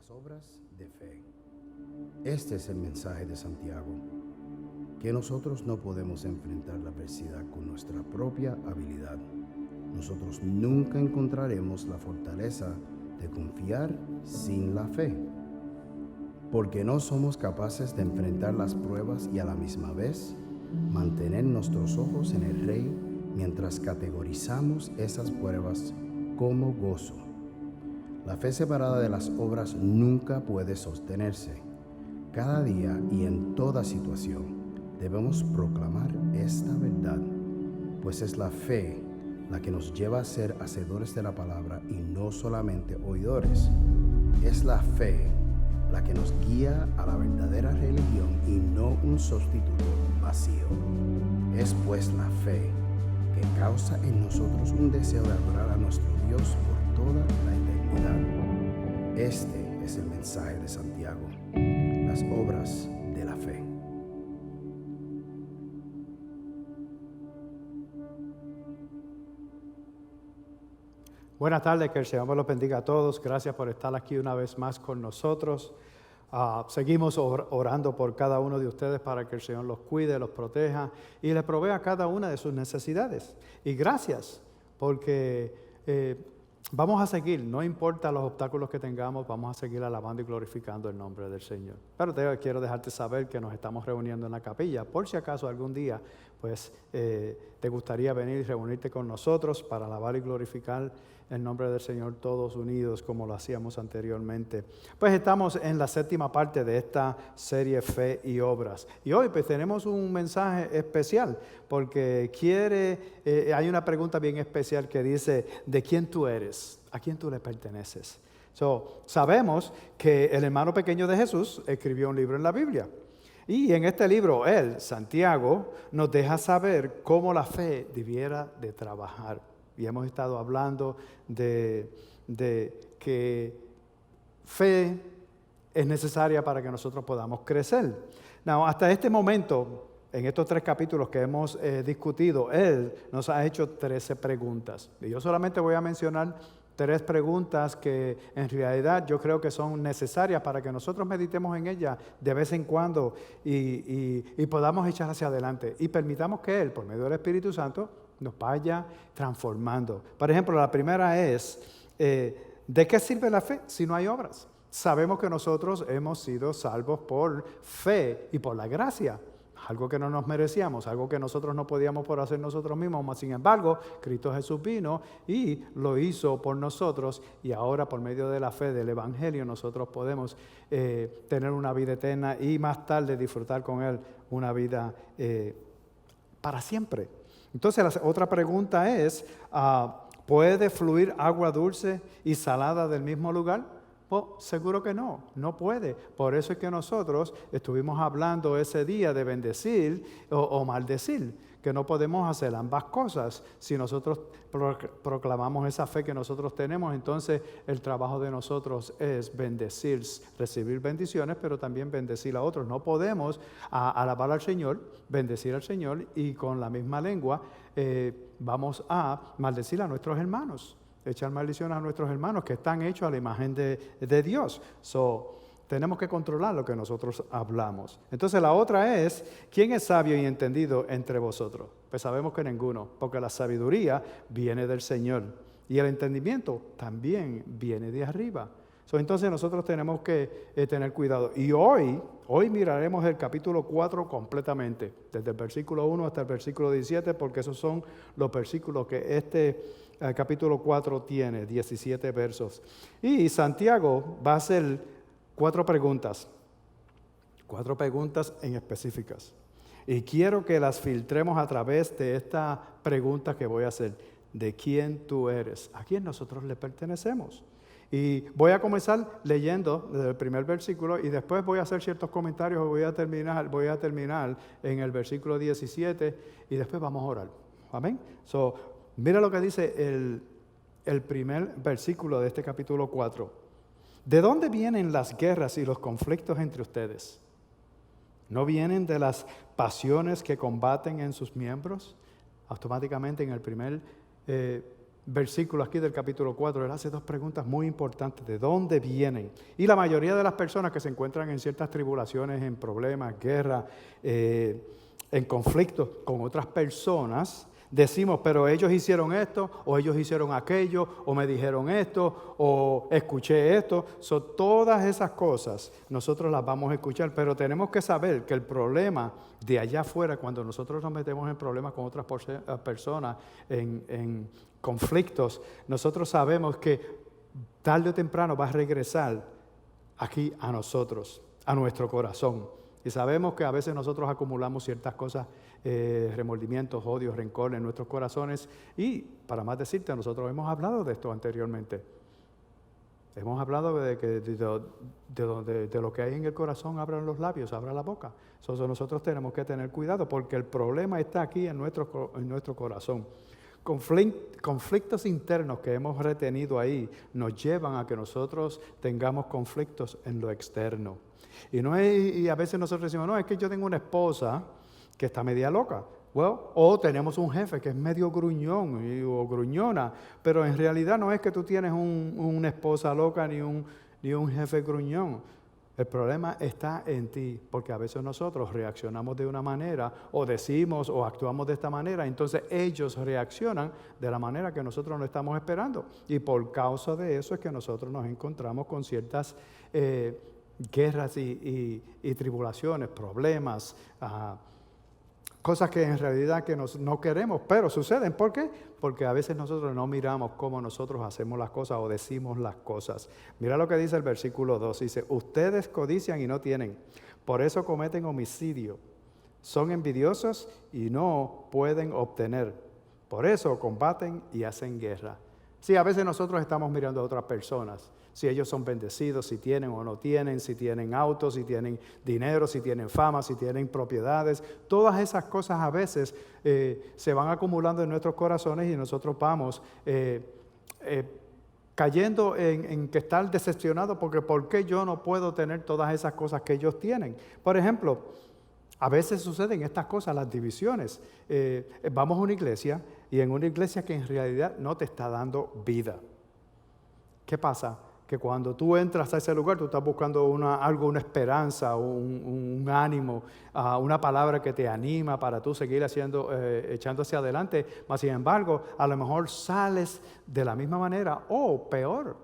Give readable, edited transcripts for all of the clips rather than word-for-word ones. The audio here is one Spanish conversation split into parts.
las obras de fe. Este es el mensaje de Santiago, que nosotros no podemos enfrentar la adversidad con nuestra propia habilidad. Nosotros nunca encontraremos la fortaleza de confiar sin la fe, porque no somos capaces de enfrentar las pruebas y a la misma vez mantener nuestros ojos en el Rey mientras categorizamos esas pruebas como gozo. La fe separada de las obras nunca puede sostenerse. Cada día y en toda situación debemos proclamar esta verdad, pues es la fe la que nos lleva a ser hacedores de la palabra y no solamente oidores. Es la fe la que nos guía a la verdadera religión y no un sustituto vacío. Es pues la fe que causa en nosotros un deseo de adorar a nuestro Dios por toda la eternidad. Este es el mensaje de Santiago, las obras de la fe. Buenas tardes, que el Señor me los bendiga a todos. Gracias por estar aquí una vez más con nosotros. Seguimos orando por cada uno de ustedes para que el Señor los cuide, los proteja y les provea cada una de sus necesidades. Y gracias, porque vamos a seguir, no importa los obstáculos que tengamos, vamos a seguir alabando y glorificando el nombre del Señor. Pero quiero dejarte saber que nos estamos reuniendo en la capilla. Por si acaso algún día te gustaría venir y reunirte con nosotros para alabar y glorificar el nombre del Señor todos unidos como lo hacíamos anteriormente. Pues estamos en la séptima parte de esta serie Fe y Obras. Y hoy pues tenemos un mensaje especial porque hay una pregunta bien especial que dice, ¿de quién tú eres? ¿A quién tú le perteneces? Sabemos que el hermano pequeño de Jesús escribió un libro en la Biblia. Y en este libro, Santiago, nos deja saber cómo la fe debiera de trabajar. Y hemos estado hablando de que fe es necesaria para que nosotros podamos crecer. Hasta este momento, en estos 3 capítulos que hemos discutido, él nos ha hecho 13 preguntas. Y yo solamente voy a mencionar 3 preguntas que en realidad yo creo que son necesarias para que nosotros meditemos en ellas de vez en cuando y podamos echar hacia adelante. Y permitamos que Él, por medio del Espíritu Santo, nos vaya transformando. Por ejemplo, la primera es, ¿de qué sirve la fe si no hay obras? Sabemos que nosotros hemos sido salvos por fe y por la gracia. Algo que no nos merecíamos, algo que nosotros no podíamos por hacer nosotros mismos, mas sin embargo, Cristo Jesús vino y lo hizo por nosotros y ahora por medio de la fe del Evangelio nosotros podemos tener una vida eterna y más tarde disfrutar con Él una vida para siempre. Entonces la otra pregunta es, ¿puede fluir agua dulce y salada del mismo lugar? Pues seguro que no puede. Por eso es que nosotros estuvimos hablando ese día de bendecir o maldecir, que no podemos hacer ambas cosas. Si nosotros proclamamos esa fe que nosotros tenemos, entonces el trabajo de nosotros es bendecir, recibir bendiciones, pero también bendecir a otros. No podemos alabar al Señor, bendecir al Señor y con la misma lengua vamos a maldecir a nuestros hermanos. Echar maldiciones a nuestros hermanos que están hechos a la imagen de Dios. Tenemos que controlar lo que nosotros hablamos. Entonces la otra es, ¿quién es sabio y entendido entre vosotros? Pues sabemos que ninguno, porque la sabiduría viene del Señor y el entendimiento también viene de arriba. Entonces nosotros tenemos que tener cuidado. Y hoy miraremos el capítulo 4 completamente, desde el versículo 1 hasta el versículo 17, porque esos son los versículos que capítulo 4 tiene, 17 versos. Y Santiago va a hacer 4 preguntas en específicas. Y quiero que las filtremos a través de esta pregunta que voy a hacer. ¿De quién tú eres? ¿A quién nosotros le pertenecemos? Y voy a comenzar leyendo desde el primer versículo y después voy a hacer ciertos comentarios y voy a terminar en el versículo 17 y después vamos a orar. Amén. Mira lo que dice el primer versículo de este capítulo 4. ¿De dónde vienen las guerras y los conflictos entre ustedes? ¿No vienen de las pasiones que combaten en sus miembros? Automáticamente en el primer versículo aquí del capítulo 4, él hace dos preguntas muy importantes. ¿De dónde vienen? Y la mayoría de las personas que se encuentran en ciertas tribulaciones, en problemas, guerra, en conflictos con otras personas, decimos, pero ellos hicieron esto, o ellos hicieron aquello, o me dijeron esto, o escuché esto. Todas esas cosas nosotros las vamos a escuchar, pero tenemos que saber que el problema de allá afuera, cuando nosotros nos metemos en problemas con otras personas, en conflictos, nosotros sabemos que tarde o temprano va a regresar aquí a nosotros, a nuestro corazón. Y sabemos que a veces nosotros acumulamos ciertas cosas, remordimientos, odios, rencor en nuestros corazones. Y para más decirte, nosotros hemos hablado de esto anteriormente. Hemos hablado de lo que hay en el corazón, abran los labios, abra la boca. Entonces nosotros tenemos que tener cuidado porque el problema está aquí en nuestro corazón. Conflictos internos que hemos retenido ahí nos llevan a que nosotros tengamos conflictos en lo externo. Y a veces nosotros decimos, no, es que yo tengo una esposa que está media loca. O tenemos un jefe que es medio gruñón o gruñona, pero en realidad no es que tú tienes una esposa loca ni un jefe gruñón. El problema está en ti, porque a veces nosotros reaccionamos de una manera, o decimos o actuamos de esta manera, entonces ellos reaccionan de la manera que nosotros no estamos esperando. Y por causa de eso es que nosotros nos encontramos con ciertas guerras y tribulaciones, problemas, cosas que en realidad que no queremos, pero suceden. ¿Por qué? Porque a veces nosotros no miramos cómo nosotros hacemos las cosas o decimos las cosas. Mira lo que dice el versículo 2. Dice, ustedes codician y no tienen, por eso cometen homicidio. Son envidiosos y no pueden obtener. Por eso combaten y hacen guerra. Sí, a veces nosotros estamos mirando a otras personas. Si ellos son bendecidos, si tienen o no tienen, si tienen autos, si tienen dinero, si tienen fama, si tienen propiedades. Todas esas cosas a veces se van acumulando en nuestros corazones y nosotros vamos cayendo en que estar decepcionados porque ¿por qué yo no puedo tener todas esas cosas que ellos tienen? Por ejemplo, a veces suceden estas cosas, las divisiones. Vamos a una iglesia y en una iglesia que en realidad no te está dando vida. ¿Qué pasa? Que cuando tú entras a ese lugar, tú estás buscando una esperanza, un ánimo, una palabra que te anima para tú seguir echando hacia adelante. Mas, sin embargo, a lo mejor sales de la misma manera o peor.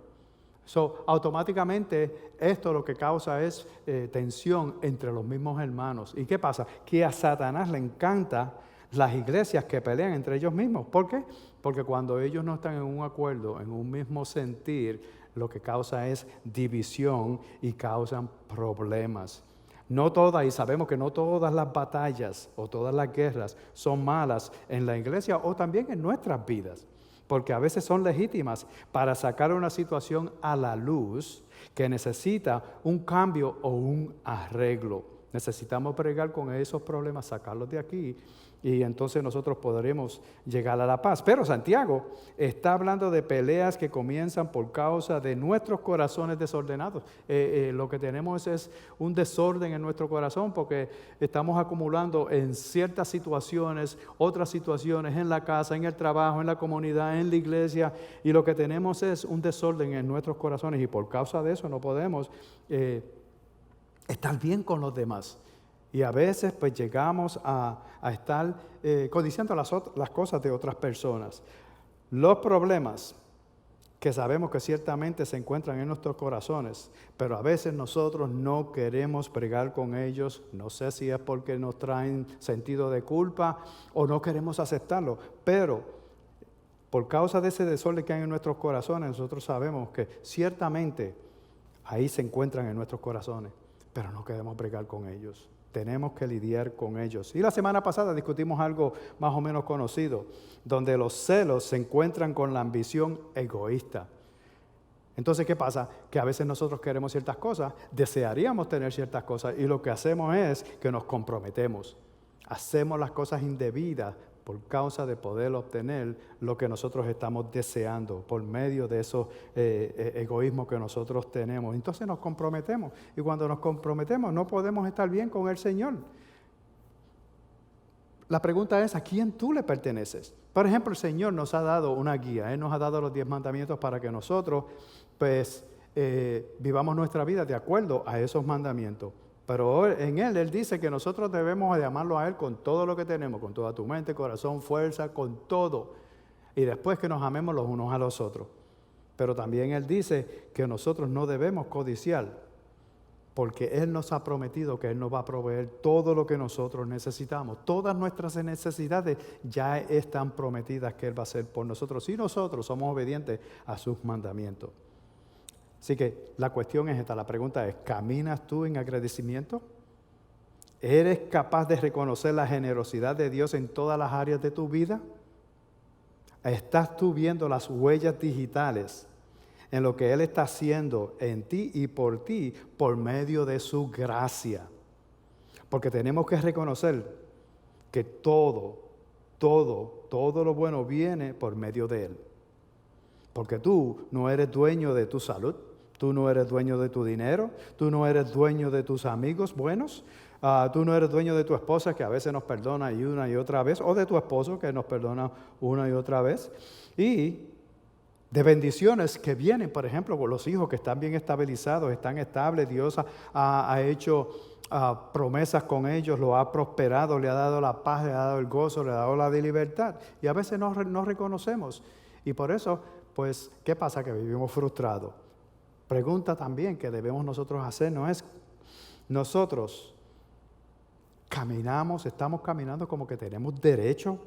Automáticamente esto lo que causa es tensión entre los mismos hermanos. ¿Y qué pasa? Que a Satanás le encanta las iglesias que pelean entre ellos mismos. ¿Por qué? Porque cuando ellos no están en un acuerdo, en un mismo sentir, lo que causa es división y causan problemas. No todas, y sabemos que no todas las batallas o todas las guerras son malas en la iglesia o también en nuestras vidas, porque a veces son legítimas para sacar una situación a la luz que necesita un cambio o un arreglo. Necesitamos bregar con esos problemas, sacarlos de aquí, y entonces nosotros podremos llegar a la paz. Pero Santiago está hablando de peleas que comienzan por causa de nuestros corazones desordenados. Lo que tenemos es un desorden en nuestro corazón porque estamos acumulando en ciertas situaciones, otras situaciones en la casa, en el trabajo, en la comunidad, en la iglesia, y lo que tenemos es un desorden en nuestros corazones y por causa de eso no podemos estar bien con los demás. Y a veces pues llegamos a estar codiciando las cosas de otras personas. Los problemas que sabemos que ciertamente se encuentran en nuestros corazones, pero a veces nosotros no queremos bregar con ellos. No sé si es porque nos traen sentido de culpa o no queremos aceptarlo, pero por causa de ese desorden que hay en nuestros corazones, nosotros sabemos que ciertamente ahí se encuentran en nuestros corazones, pero no queremos bregar con ellos. Tenemos que lidiar con ellos. Y la semana pasada discutimos algo más o menos conocido, donde los celos se encuentran con la ambición egoísta. Entonces, ¿qué pasa? Que a veces nosotros queremos ciertas cosas, desearíamos tener ciertas cosas, y lo que hacemos es que nos comprometemos. Hacemos las cosas indebidas por causa de poder obtener lo que nosotros estamos deseando por medio de esos egoísmos que nosotros tenemos. Entonces nos comprometemos, y cuando nos comprometemos no podemos estar bien con el Señor. la pregunta es, ¿a quién tú le perteneces? Por ejemplo, el Señor nos ha dado una guía. Él nos ha dado los 10 mandamientos para que nosotros, pues, vivamos nuestra vida de acuerdo a esos mandamientos. Pero en Él dice que nosotros debemos de amarlo a Él con todo lo que tenemos, con toda tu mente, corazón, fuerza, con todo. Y después que nos amemos los unos a los otros. Pero también Él dice que nosotros no debemos codiciar, porque Él nos ha prometido que Él nos va a proveer todo lo que nosotros necesitamos. Todas nuestras necesidades ya están prometidas que Él va a hacer por nosotros, si nosotros somos obedientes a sus mandamientos. Así que la cuestión es esta, la pregunta es, ¿caminas tú en agradecimiento? ¿Eres capaz de reconocer la generosidad de Dios en todas las áreas de tu vida? ¿Estás tú viendo las huellas digitales en lo que Él está haciendo en ti y por ti por medio de su gracia? Porque tenemos que reconocer que todo lo bueno viene por medio de Él. Porque tú no eres dueño de tu salud, tú no eres dueño de tu dinero, tú no eres dueño de tus amigos buenos, tú no eres dueño de tu esposa que a veces nos perdona y una y otra vez, o de tu esposo que nos perdona una y otra vez. Y de bendiciones que vienen, por ejemplo, con los hijos que están bien estabilizados, están estables. Dios ha hecho promesas con ellos, lo ha prosperado, le ha dado la paz, le ha dado el gozo, le ha dado la libertad. Y a veces no reconocemos. Y por eso, pues, ¿qué pasa? Que vivimos frustrados. Pregunta también que debemos nosotros hacer, ¿no es? Nosotros estamos caminando como que tenemos derecho.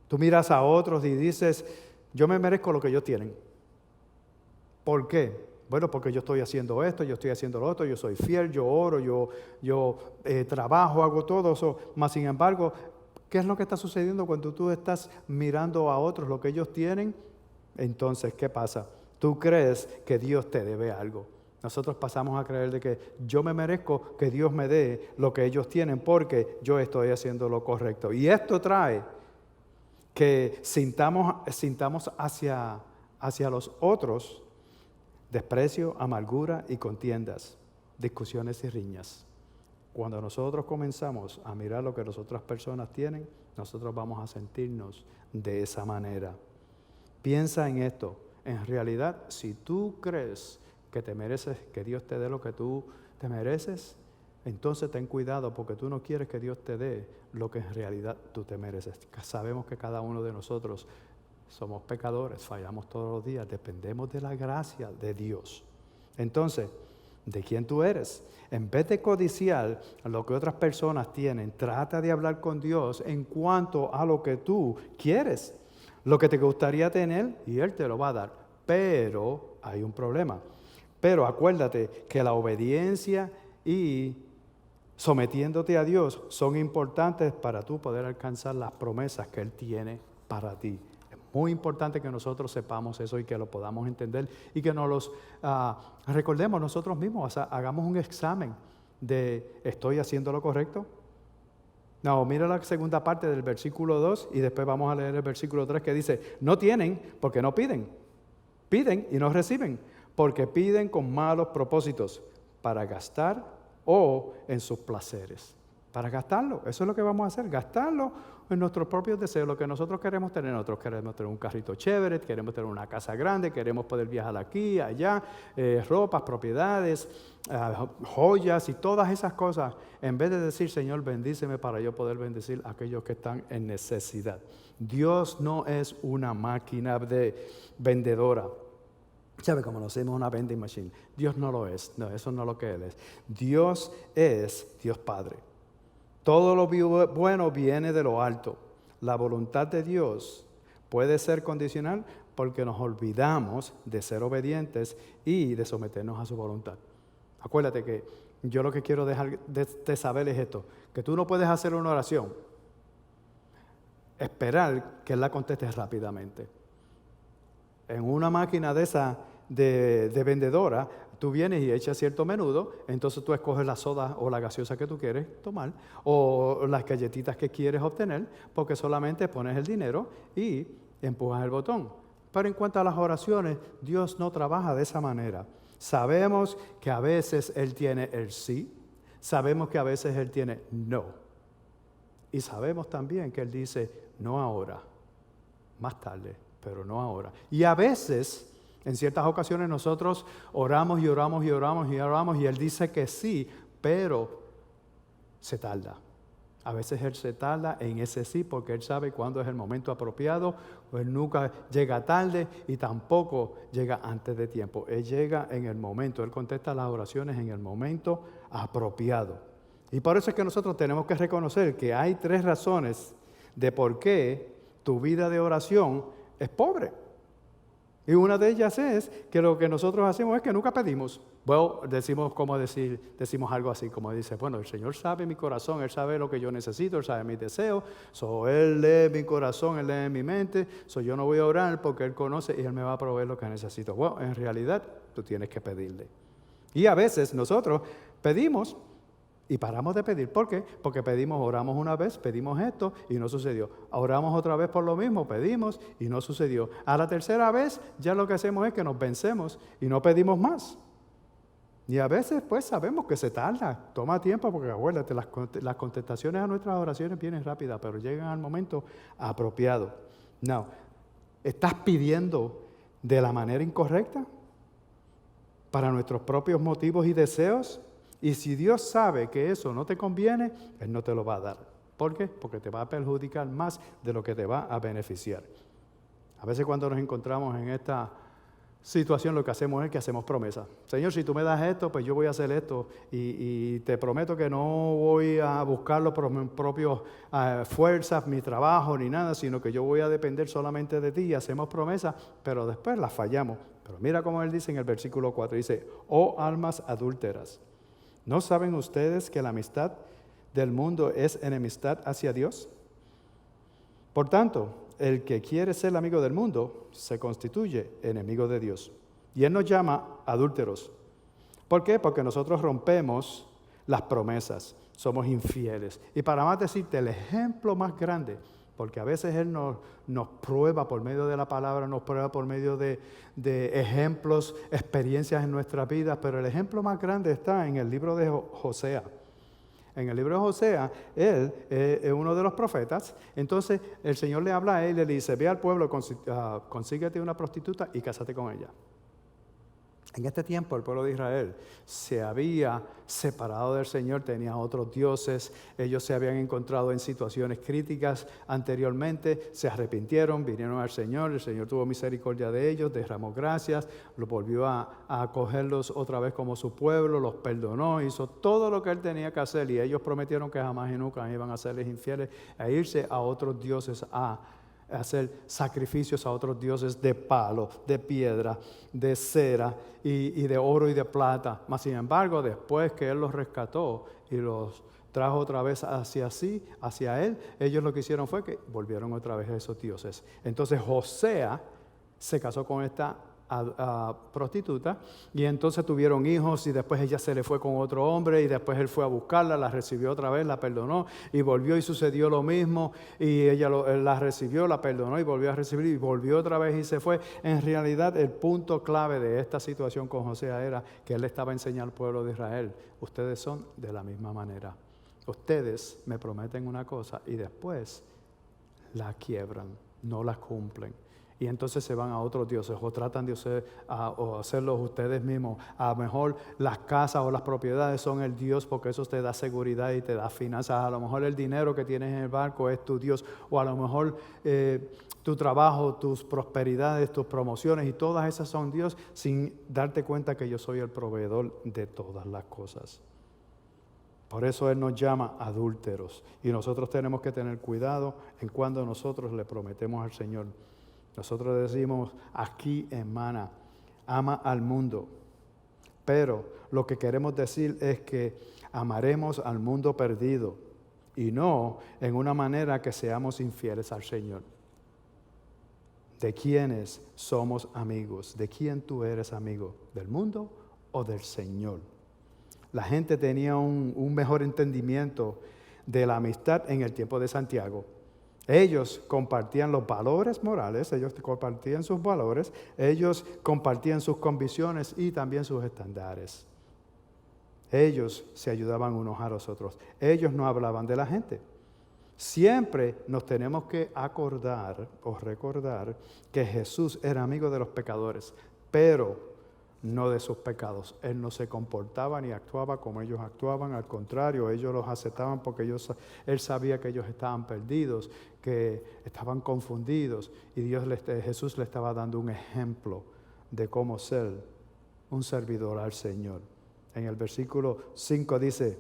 Tú miras a otros y dices, yo me merezco lo que ellos tienen. ¿Por qué? Bueno, porque yo estoy haciendo esto, yo estoy haciendo lo otro, yo soy fiel, yo oro, yo trabajo, hago todo eso. Mas, sin embargo, ¿qué es lo que está sucediendo cuando tú estás mirando a otros lo que ellos tienen? Entonces, ¿qué pasa? Tú crees que Dios te debe algo. Nosotros pasamos a creer de que yo me merezco que Dios me dé lo que ellos tienen porque yo estoy haciendo lo correcto. Y esto trae que sintamos hacia los otros desprecio, amargura y contiendas, discusiones y riñas. Cuando nosotros comenzamos a mirar lo que las otras personas tienen, nosotros vamos a sentirnos de esa manera. Piensa en esto. En realidad, si tú crees que te mereces, que Dios te dé lo que tú te mereces, entonces ten cuidado porque tú no quieres que Dios te dé lo que en realidad tú te mereces. Sabemos que cada uno de nosotros somos pecadores, fallamos todos los días, dependemos de la gracia de Dios. Entonces, ¿de quién tú eres? En vez de codiciar lo que otras personas tienen, trata de hablar con Dios en cuanto a lo que tú quieres, lo que te gustaría tener, y Él te lo va a dar. Pero hay un problema. Pero acuérdate que la obediencia y sometiéndote a Dios son importantes para tú poder alcanzar las promesas que Él tiene para ti. Es muy importante que nosotros sepamos eso y que lo podamos entender y que nos los recordemos nosotros mismos, o sea, hagamos un examen de ¿estoy haciendo lo correcto? No, mira la segunda parte del versículo 2 y después vamos a leer el versículo 3 que dice, no tienen porque no piden, piden y no reciben, porque piden con malos propósitos para gastar o en sus placeres. Para gastarlo, eso es lo que vamos a hacer, gastarlo en nuestros propios deseos, lo que nosotros queremos tener. Nosotros queremos tener un carrito chévere, queremos tener una casa grande, queremos poder viajar aquí, allá, ropas, propiedades, joyas y todas esas cosas. En vez de decir, Señor, bendíceme para yo poder bendecir a aquellos que están en necesidad. Dios no es una máquina de vendedora. ¿Sabe cómo nos hacemos una vending machine? Dios no lo es. No, eso no es lo que Él es. Dios es Dios Padre. Todo lo bueno viene de lo alto. La voluntad de Dios puede ser condicional porque nos olvidamos de ser obedientes y de someternos a su voluntad. Acuérdate que yo lo que quiero dejar de saber es esto, que tú no puedes hacer una oración, esperar que Él la conteste rápidamente. En una máquina de esa de vendedora, tú vienes y echas cierto menudo, entonces tú escoges la soda o la gaseosa que tú quieres tomar o las galletitas que quieres obtener, porque solamente pones el dinero y empujas el botón. Pero en cuanto a las oraciones, Dios no trabaja de esa manera. Sabemos que a veces Él tiene el sí, sabemos que a veces Él tiene no. Y sabemos también que Él dice, no ahora, más tarde, pero no ahora. Y a veces, en ciertas ocasiones nosotros oramos y oramos y oramos y oramos y Él dice que sí, pero se tarda. A veces Él se tarda en ese sí porque Él sabe cuándo es el momento apropiado. Él nunca llega tarde y tampoco llega antes de tiempo. Él llega en el momento, Él contesta las oraciones en el momento apropiado. Y por eso es que nosotros tenemos que reconocer que hay 3 razones de por qué tu vida de oración es pobre. Y una de ellas es que lo que nosotros hacemos es que nunca pedimos. Bueno, decimos algo así, como dice, bueno, el Señor sabe mi corazón, Él sabe lo que yo necesito, Él sabe mis deseos, Él lee mi corazón, Él lee mi mente, yo no voy a orar porque Él conoce y Él me va a proveer lo que necesito. Bueno, en realidad tú tienes que pedirle. Y a veces nosotros pedimos y paramos de pedir. ¿Por qué? Porque oramos una vez, pedimos esto y no sucedió. Oramos otra vez por lo mismo, pedimos y no sucedió. A la tercera vez ya lo que hacemos es que nos vencemos y no pedimos más. Y a veces pues sabemos que se tarda, toma tiempo porque acuérdate, las contestaciones a nuestras oraciones vienen rápidas, pero llegan al momento apropiado. No, ¿estás pidiendo de la manera incorrecta? ¿Para nuestros propios motivos y deseos? Y si Dios sabe que eso no te conviene, Él no te lo va a dar. ¿Por qué? Porque te va a perjudicar más de lo que te va a beneficiar. A veces cuando nos encontramos en esta situación, lo que hacemos es que hacemos promesas. Señor, si tú me das esto, pues yo voy a hacer esto. Y te prometo que no voy a buscarlo por mis propias fuerzas, mi trabajo, ni nada, sino que yo voy a depender solamente de ti. Y hacemos promesas, pero después las fallamos. Pero mira cómo Él dice en el versículo 4, dice, oh almas adúlteras, ¿no saben ustedes que la amistad del mundo es enemistad hacia Dios? Por tanto, el que quiere ser amigo del mundo se constituye enemigo de Dios. Y Él nos llama adúlteros. ¿Por qué? Porque nosotros rompemos las promesas, somos infieles. Y para más decirte, el ejemplo más grande, porque a veces Él nos prueba por medio de la palabra, nos prueba por medio de ejemplos, experiencias en nuestras vidas, pero el ejemplo más grande está en el libro de Hosea. En el libro de Hosea, él es uno de los profetas, entonces el Señor le habla a él y le dice, ve al pueblo, consíguete una prostituta y cásate con ella. En este tiempo el pueblo de Israel se había separado del Señor, tenía otros dioses, ellos se habían encontrado en situaciones críticas anteriormente, se arrepintieron, vinieron al Señor, el Señor tuvo misericordia de ellos, derramó gracias, los volvió a acogerlos otra vez como su pueblo, los perdonó, hizo todo lo que Él tenía que hacer y ellos prometieron que jamás y nunca iban a serles infieles e irse a otros dioses a hacer sacrificios a otros dioses de palo, de piedra, de cera y de oro y de plata. Mas sin embargo, después que Él los rescató y los trajo otra vez hacia Él, ellos lo que hicieron fue que volvieron otra vez a esos dioses. Entonces Hosea se casó con esta prostituta y entonces tuvieron hijos y después ella se le fue con otro hombre y después él fue a buscarla, la recibió otra vez, la perdonó y volvió y sucedió lo mismo y ella la recibió, la perdonó y volvió a recibir y volvió otra vez y se fue. En realidad el punto clave de esta situación con Hosea era que él estaba enseñando al pueblo de Israel, ustedes son de la misma manera, ustedes me prometen una cosa y después la quiebran, no la cumplen. Y entonces se van a otros dioses o tratan de hacerlos ustedes mismos. A lo mejor las casas o las propiedades son el Dios porque eso te da seguridad y te da finanzas. A lo mejor el dinero que tienes en el banco es tu Dios. O a lo mejor tu trabajo, tus prosperidades, tus promociones y todas esas son Dios sin darte cuenta que yo soy el proveedor de todas las cosas. Por eso Él nos llama adúlteros. Y nosotros tenemos que tener cuidado en cuando nosotros le prometemos al Señor. Nosotros decimos aquí en Mana, ama al mundo. Pero lo que queremos decir es que amaremos al mundo perdido y no en una manera que seamos infieles al Señor. ¿De quiénes somos amigos? ¿De quién tú eres amigo? ¿Del mundo o del Señor? La gente tenía un mejor entendimiento de la amistad en el tiempo de Santiago. Ellos compartían los valores morales, ellos compartían sus valores, ellos compartían sus convicciones y también sus estándares. Ellos se ayudaban unos a los otros. Ellos no hablaban de la gente. Siempre nos tenemos que acordar o recordar que Jesús era amigo de los pecadores, pero no de sus pecados. Él no se comportaba ni actuaba como ellos actuaban, al contrario, ellos los aceptaban porque Él sabía que ellos estaban perdidos, que estaban confundidos, y Jesús le estaba dando un ejemplo de cómo ser un servidor al Señor. En el versículo 5 dice,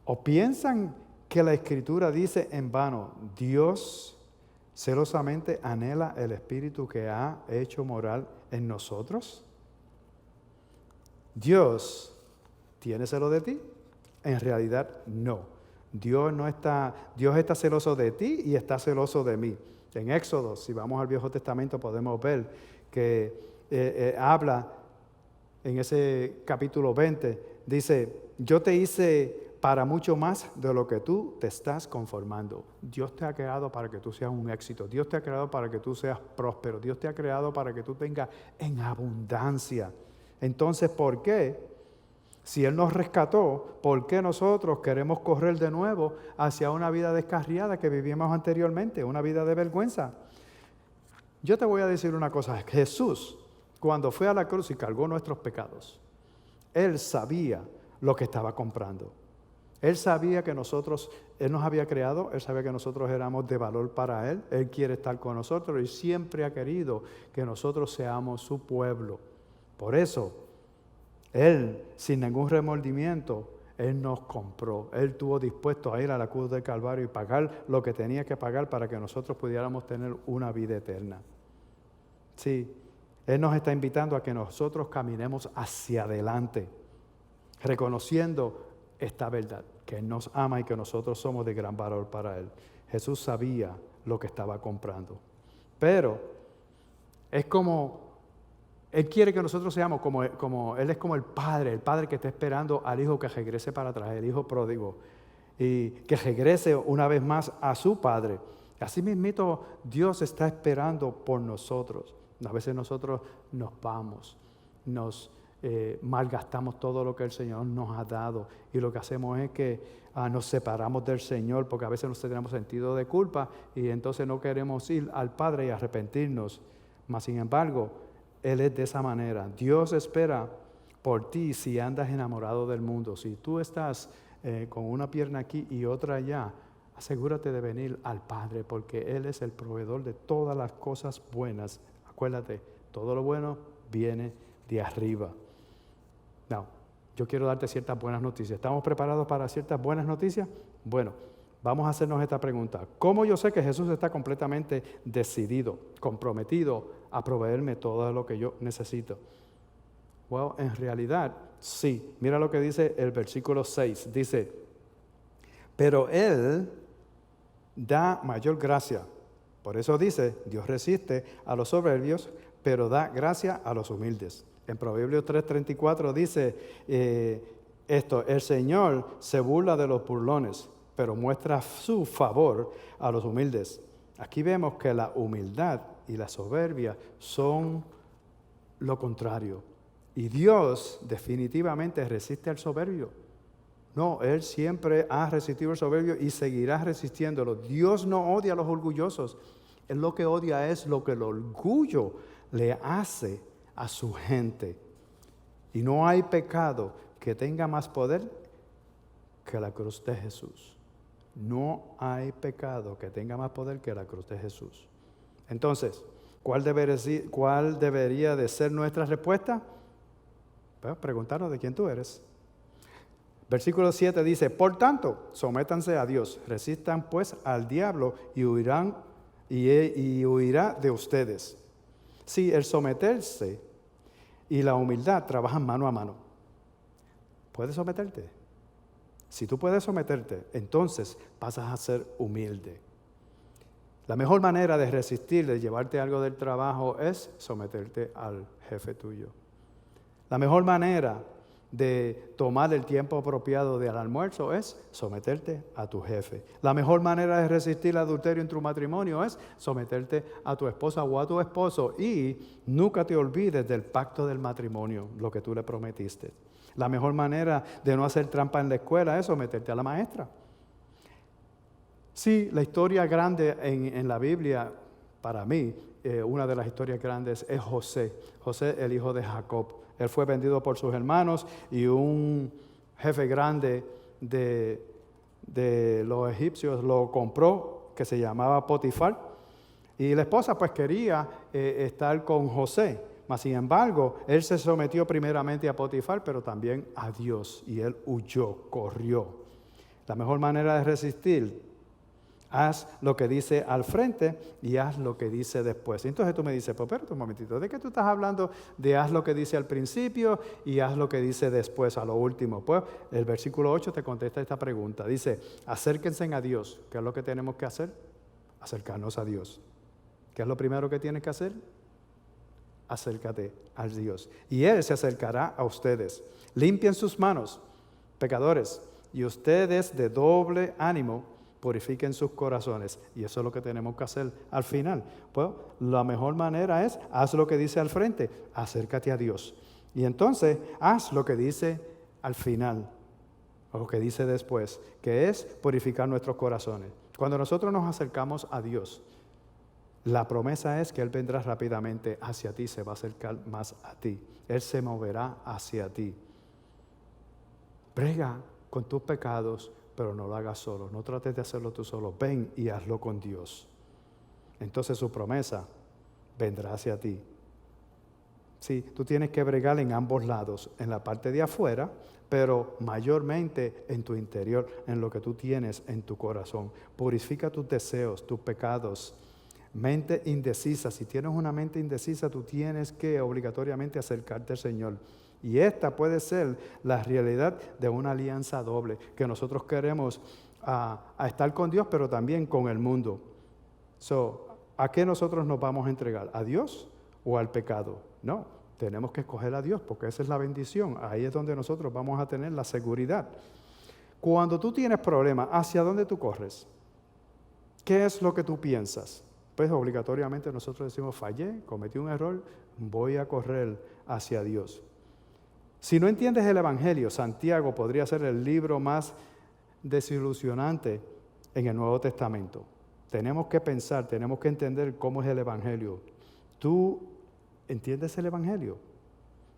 ¿o piensan que la Escritura dice en vano, Dios celosamente anhela el Espíritu que ha hecho morar en nosotros? ¿Dios tiene celo de ti? En realidad no. Dios está celoso de ti y está celoso de mí. En Éxodo, si vamos al Viejo Testamento, podemos ver que habla en ese capítulo 20, dice, yo te hice para mucho más de lo que tú te estás conformando. Dios te ha creado para que tú seas un éxito. Dios te ha creado para que tú seas próspero. Dios te ha creado para que tú tengas en abundancia. Entonces, ¿por qué? Si Él nos rescató, ¿por qué nosotros queremos correr de nuevo hacia una vida descarriada que vivíamos anteriormente, una vida de vergüenza? Yo te voy a decir una cosa. Jesús, cuando fue a la cruz y cargó nuestros pecados, Él sabía lo que estaba comprando. Él sabía que Él nos había creado, Él sabía que nosotros éramos de valor para Él. Él quiere estar con nosotros y siempre ha querido que nosotros seamos su pueblo. Por eso, Él, sin ningún remordimiento, Él nos compró. Él estuvo dispuesto a ir a la cruz del Calvario y pagar lo que tenía que pagar para que nosotros pudiéramos tener una vida eterna. Sí, Él nos está invitando a que nosotros caminemos hacia adelante, reconociendo esta verdad, que Él nos ama y que nosotros somos de gran valor para Él. Jesús sabía lo que estaba comprando. Pero es como Él quiere que nosotros seamos como Él es como el padre que está esperando al hijo que regrese para atrás, el hijo pródigo, y que regrese una vez más a su padre. Así mismito Dios está esperando por nosotros. A veces nosotros nos vamos, nos malgastamos todo lo que el Señor nos ha dado, y lo que hacemos es que nos separamos del Señor porque a veces no tenemos sentido de culpa y entonces no queremos ir al Padre y arrepentirnos. Mas sin embargo, Él es de esa manera. Dios espera por ti si andas enamorado del mundo. Si tú estás con una pierna aquí y otra allá, asegúrate de venir al Padre, porque Él es el proveedor de todas las cosas buenas. Acuérdate, todo lo bueno viene de arriba. No, yo quiero darte ciertas buenas noticias. ¿Estamos preparados para ciertas buenas noticias? Bueno, vamos a hacernos esta pregunta. ¿Cómo yo sé que Jesús está completamente decidido, comprometido a proveerme todo lo que yo necesito? Bueno, en realidad, sí. Mira lo que dice el versículo 6. Dice, pero Él da mayor gracia. Por eso dice, Dios resiste a los soberbios, pero da gracia a los humildes. En Proverbios 3:34 dice el Señor se burla de los burlones, pero muestra su favor a los humildes. Aquí vemos que la humildad y la soberbia son lo contrario. Y Dios definitivamente resiste al soberbio. No, Él siempre ha resistido al soberbio y seguirá resistiéndolo. Dios no odia a los orgullosos. Él lo que odia es lo que el orgullo le hace a su gente. Y no hay pecado que tenga más poder que la cruz de Jesús. No hay pecado que tenga más poder que la cruz de Jesús. Entonces, ¿cuál debería de ser nuestra respuesta? Pues preguntarnos de quién tú eres. Versículo 7 dice, por tanto, sométanse a Dios, resistan pues al diablo y huirá de ustedes. Sí, el someterse y la humildad trabajan mano a mano. ¿Puedes someterte? Si tú puedes someterte, entonces pasas a ser humilde. La mejor manera de resistir, de llevarte algo del trabajo, es someterte al jefe tuyo. La mejor manera de tomar el tiempo apropiado del almuerzo es someterte a tu jefe. La mejor manera de resistir el adulterio en tu matrimonio es someterte a tu esposa o a tu esposo, y nunca te olvides del pacto del matrimonio, lo que tú le prometiste. La mejor manera de no hacer trampa en la escuela es someterte a la maestra. Sí, la historia grande en la Biblia, para mí, una de las historias grandes es José. José, el hijo de Jacob. Él fue vendido por sus hermanos y un jefe grande de los egipcios lo compró, que se llamaba Potifar. Y la esposa pues quería estar con José. Mas sin embargo, él se sometió primeramente a Potifar, pero también a Dios. Y él huyó, corrió. La mejor manera de resistir, haz lo que dice al frente y haz lo que dice después. Entonces tú me dices, pues espérate un momentito, ¿de qué tú estás hablando de haz lo que dice al principio y haz lo que dice después, a lo último? Pues el versículo 8 te contesta esta pregunta. Dice, acérquense a Dios. ¿Qué es lo que tenemos que hacer? Acercarnos a Dios. ¿Qué es lo primero que tienes que hacer? Acércate a Dios. Y Él se acercará a ustedes. Limpien sus manos, pecadores, y ustedes de doble ánimo, purifiquen sus corazones. Y eso es lo que tenemos que hacer al final. Pues la mejor manera es, haz lo que dice al frente, acércate a Dios. Y entonces, haz lo que dice al final, o lo que dice después, que es purificar nuestros corazones. Cuando nosotros nos acercamos a Dios, la promesa es que Él vendrá rápidamente hacia ti, se va a acercar más a ti. Él se moverá hacia ti. Brega con tus pecados, pero no lo hagas solo. No trates de hacerlo tú solo. Ven y hazlo con Dios. Entonces su promesa vendrá hacia ti. Sí, tú tienes que bregar en ambos lados, en la parte de afuera, pero mayormente en tu interior, en lo que tú tienes en tu corazón. Purifica tus deseos, tus pecados. Mente indecisa. Si tienes una mente indecisa, tú tienes que obligatoriamente acercarte al Señor. Y esta puede ser la realidad de una alianza doble, que nosotros queremos a estar con Dios, pero también con el mundo. ¿A qué nosotros nos vamos a entregar? ¿A Dios o al pecado? No, tenemos que escoger a Dios, porque esa es la bendición. Ahí es donde nosotros vamos a tener la seguridad. Cuando tú tienes problemas, ¿hacia dónde tú corres? ¿Qué es lo que tú piensas? Pues obligatoriamente nosotros decimos, fallé, cometí un error, voy a correr hacia Dios. Si no entiendes el Evangelio, Santiago podría ser el libro más desilusionante en el Nuevo Testamento. Tenemos que pensar, tenemos que entender cómo es el Evangelio. ¿Tú entiendes el Evangelio?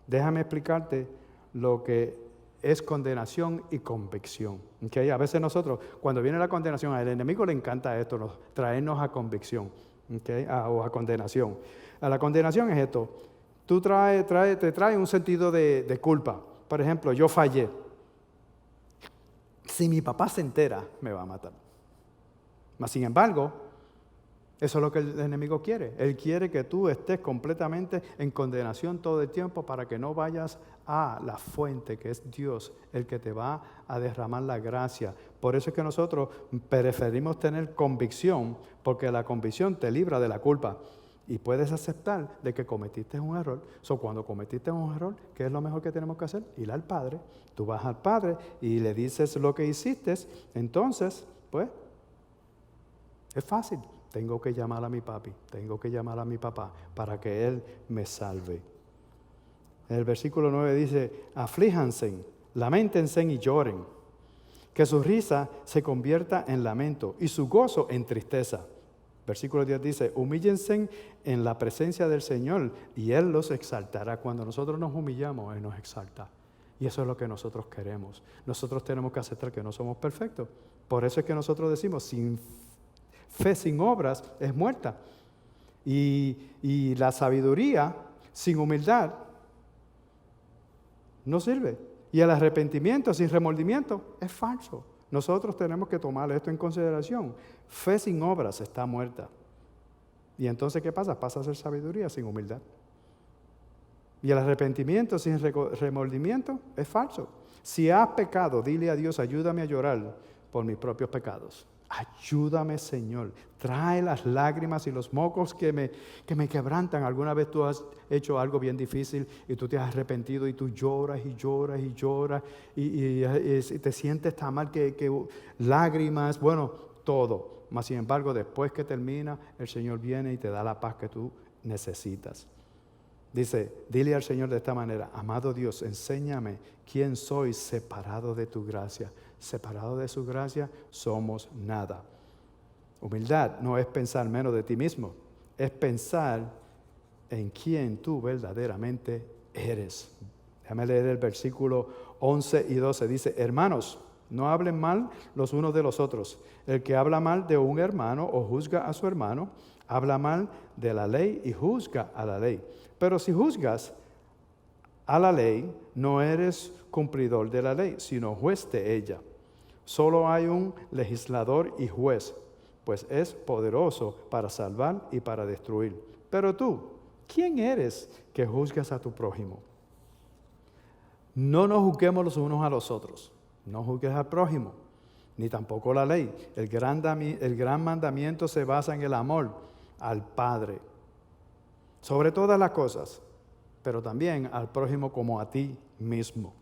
Déjame explicarte lo que es condenación y convicción. ¿Okay? A veces nosotros, cuando viene la condenación, al enemigo le encanta esto, traernos a convicción, ¿okay? O a condenación. A la condenación es esto. Tú te trae un sentido de culpa. Por ejemplo, yo fallé. Si mi papá se entera, me va a matar. Mas, sin embargo, eso es lo que el enemigo quiere. Él quiere que tú estés completamente en condenación todo el tiempo para que no vayas a la fuente, que es Dios, el que te va a derramar la gracia. Por eso es que nosotros preferimos tener convicción, porque la convicción te libra de la culpa. Y puedes aceptar de que cometiste un error. Cuando cometiste un error, ¿qué es lo mejor que tenemos que hacer? Ir al Padre. Tú vas al Padre y le dices lo que hiciste. Entonces, pues, es fácil. Tengo que llamar a mi papi, tengo que llamar a mi papá para que Él me salve. En el versículo 9 dice, aflíjanse, lamentense y lloren. Que su risa se convierta en lamento y su gozo en tristeza. Versículo 10 dice, humíllense en la presencia del Señor y Él los exaltará. Cuando nosotros nos humillamos, Él nos exalta. Y eso es lo que nosotros queremos. Nosotros tenemos que aceptar que no somos perfectos. Por eso es que nosotros decimos, sin fe, sin obras, es muerta. Y la sabiduría, sin humildad, no sirve. Y el arrepentimiento, sin remordimiento, es falso. Nosotros tenemos que tomar esto en consideración. Fe sin obras está muerta. Y entonces, ¿qué pasa? Pasa a ser sabiduría sin humildad. Y el arrepentimiento sin remordimiento es falso. Si has pecado, dile a Dios, ayúdame a llorar por mis propios pecados. Ayúdame, Señor. Trae las lágrimas y los mocos que me quebrantan. Alguna vez tú has hecho algo bien difícil y tú te has arrepentido y tú lloras y lloras y lloras y te sientes tan mal que lágrimas, bueno, todo. Mas sin embargo, después que termina, el Señor viene y te da la paz que tú necesitas. Dice, dile al Señor de esta manera, amado Dios, enséñame quién soy separado de tu gracia. Separado de su gracia, somos nada. Humildad no es pensar menos de ti mismo, es pensar en quién tú verdaderamente eres. Déjame leer el versículo 11 y 12. Dice, hermanos, no hablen mal los unos de los otros. El que habla mal de un hermano o juzga a su hermano, habla mal de la ley y juzga a la ley. Pero si juzgas a la ley, no eres cumplidor de la ley, sino juez de ella. Solo hay un legislador y juez, pues es poderoso para salvar y para destruir. Pero tú, ¿quién eres que juzgas a tu prójimo? No nos juzguemos los unos a los otros. No juzgues al prójimo, ni tampoco la ley. El gran mandamiento se basa en el amor al Padre, sobre todas las cosas, pero también al prójimo como a ti mismo.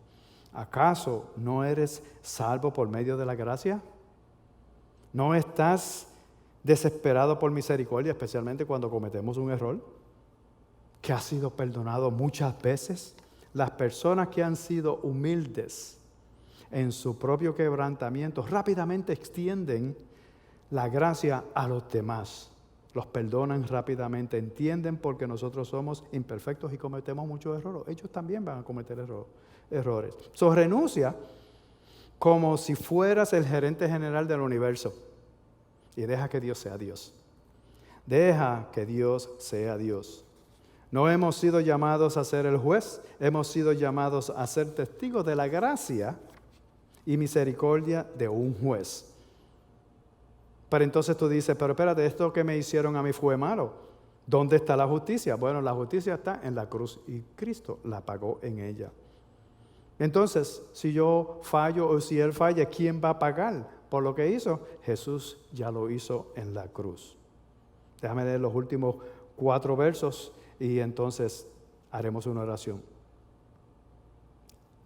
¿Acaso no eres salvo por medio de la gracia? ¿No estás desesperado por misericordia, especialmente cuando cometemos un error? ¿Que has sido perdonado muchas veces? Las personas que han sido humildes en su propio quebrantamiento rápidamente extienden la gracia a los demás. Los perdonan rápidamente, entienden porque nosotros somos imperfectos y cometemos muchos errores. Ellos también van a cometer errores. Renuncia como si fueras el gerente general del universo y deja que Dios sea Dios. Deja que Dios sea Dios. No hemos sido llamados a ser el juez, hemos sido llamados a ser testigos de la gracia y misericordia de un juez. Pero entonces tú dices, pero espérate, esto que me hicieron a mí fue malo. ¿Dónde está la justicia? Bueno, la justicia está en la cruz y Cristo la pagó en ella. Entonces, si yo fallo o si Él falla, ¿quién va a pagar por lo que hizo? Jesús ya lo hizo en la cruz. Déjame leer los últimos 4 versos y entonces haremos una oración.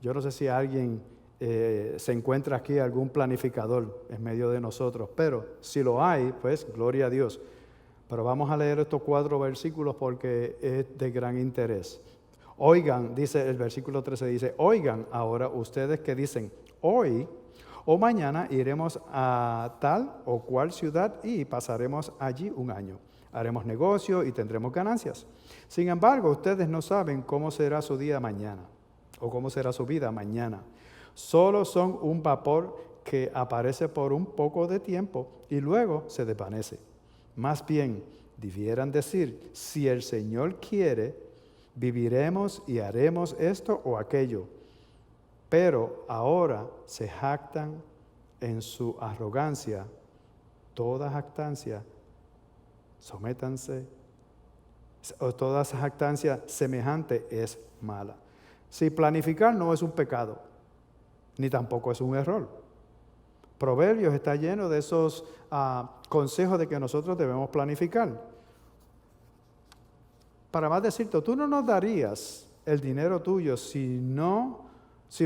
Yo no sé si alguien se encuentra aquí, algún planificador en medio de nosotros, pero si lo hay, pues gloria a Dios. Pero vamos a leer estos 4 versículos porque es de gran interés. Oigan, dice el versículo 13, dice, oigan ahora ustedes que dicen, hoy o mañana iremos a tal o cual ciudad y pasaremos allí un año. Haremos negocio y tendremos ganancias. Sin embargo, ustedes no saben cómo será su día mañana o cómo será su vida mañana. Solo son un vapor que aparece por un poco de tiempo y luego se desvanece. Más bien, debieran decir, si el Señor quiere, viviremos y haremos esto o aquello. Pero ahora se jactan en su arrogancia. Toda jactancia, sométanse, o toda jactancia semejante es mala. Si planificar no es un pecado, ni tampoco es un error. Proverbios está lleno de esos consejos de que nosotros debemos planificar. Para más decirte, tú no nos darías el dinero tuyo si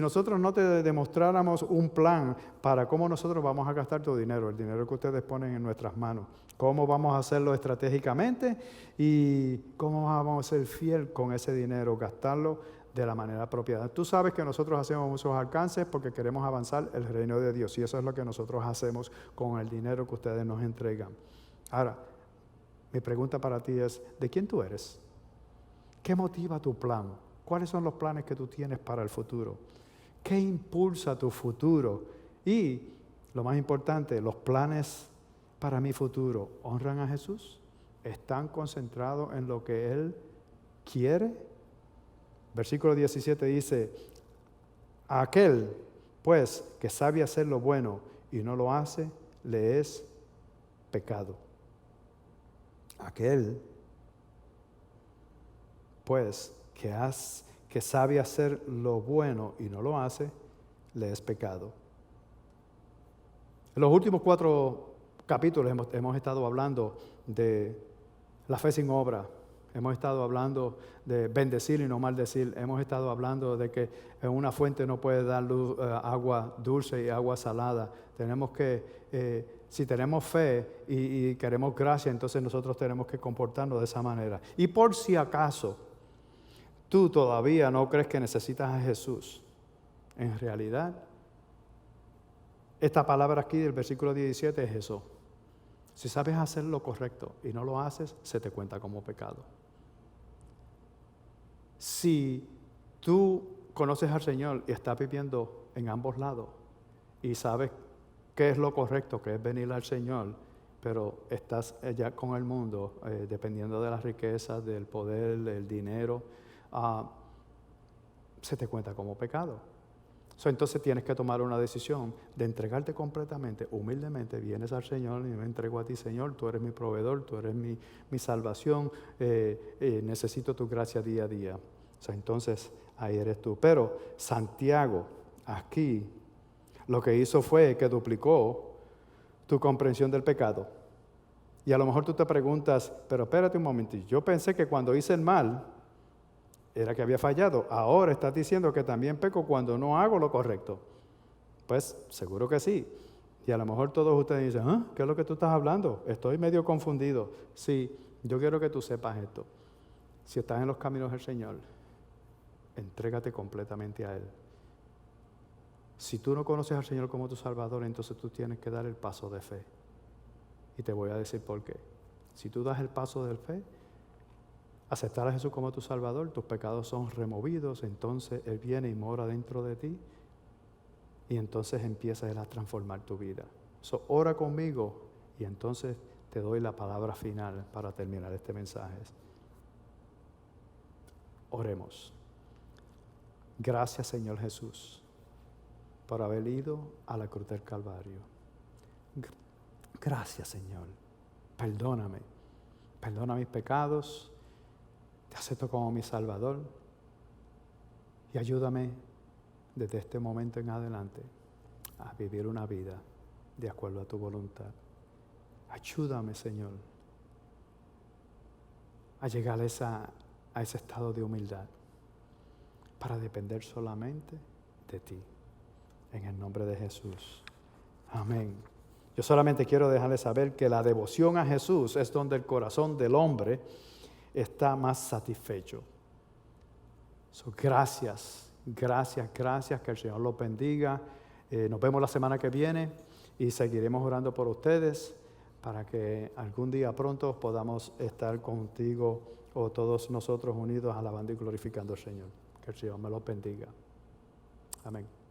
nosotros no te demostráramos un plan para cómo nosotros vamos a gastar tu dinero, el dinero que ustedes ponen en nuestras manos, cómo vamos a hacerlo estratégicamente y cómo vamos a ser fiel con ese dinero, gastarlo de la manera apropiada. Tú sabes que nosotros hacemos muchos alcances porque queremos avanzar el reino de Dios y eso es lo que nosotros hacemos con el dinero que ustedes nos entregan. Ahora, mi pregunta para ti es, ¿de quién tú eres? ¿Qué motiva tu plan? ¿Cuáles son los planes que tú tienes para el futuro? ¿Qué impulsa tu futuro? Y, lo más importante, los planes para mi futuro, ¿honran a Jesús? ¿Están concentrados en lo que Él quiere? Versículo 17 dice, a aquel, pues, que sabe hacer lo bueno y no lo hace, le es pecado. Aquel, pues, que sabe hacer lo bueno y no lo hace, le es pecado. En los últimos 4 capítulos hemos estado hablando de la fe sin obra. Hemos estado hablando de bendecir y no maldecir. Hemos estado hablando de que en una fuente no puede dar agua dulce y agua salada. Tenemos que, si tenemos fe y queremos gracia, entonces nosotros tenemos que comportarnos de esa manera. Y por si acaso tú todavía no crees que necesitas a Jesús, en realidad, esta palabra aquí del versículo 17 es eso. Si sabes hacer lo correcto y no lo haces, se te cuenta como pecado. Si tú conoces al Señor y estás viviendo en ambos lados y sabes qué es lo correcto, que es venir al Señor, pero estás ya con el mundo, dependiendo de las riquezas, del poder, del dinero, se te cuenta como pecado. Entonces tienes que tomar una decisión de entregarte completamente, humildemente. Vienes al Señor y me entrego a ti, Señor. Tú eres mi proveedor, tú eres mi salvación. Necesito tu gracia día a día. Entonces ahí eres tú. Pero Santiago, aquí, lo que hizo fue que duplicó tu comprensión del pecado. Y a lo mejor tú te preguntas, pero espérate un momentito. Yo pensé que cuando hice el mal era que había fallado. Ahora estás diciendo que también peco cuando no hago lo correcto. Pues seguro que sí. Y a lo mejor todos ustedes dicen, ¿qué es lo que tú estás hablando? Estoy medio confundido. Sí, yo quiero que tú sepas esto. Si estás en los caminos del Señor, entrégate completamente a Él. Si tú no conoces al Señor como tu Salvador, entonces tú tienes que dar el paso de fe. Y te voy a decir por qué. Si tú das el paso de fe, aceptar a Jesús como tu Salvador, tus pecados son removidos, entonces Él viene y mora dentro de ti y entonces empieza Él a transformar tu vida. Ora conmigo y entonces te doy la palabra final para terminar este mensaje. Oremos. Gracias, Señor Jesús, por haber ido a la cruz del Calvario. Gracias, Señor. Perdóname. Perdona mis pecados. Te acepto como mi Salvador y ayúdame desde este momento en adelante a vivir una vida de acuerdo a tu voluntad. Ayúdame, Señor, a llegar a ese estado de humildad para depender solamente de ti. En el nombre de Jesús. Amén. Yo solamente quiero dejarles saber que la devoción a Jesús es donde el corazón del hombre está más satisfecho. Gracias, que el Señor los bendiga. Nos vemos la semana que viene y seguiremos orando por ustedes para que algún día pronto podamos estar contigo o todos nosotros unidos alabando y glorificando al Señor. Que el Señor me los bendiga. Amén.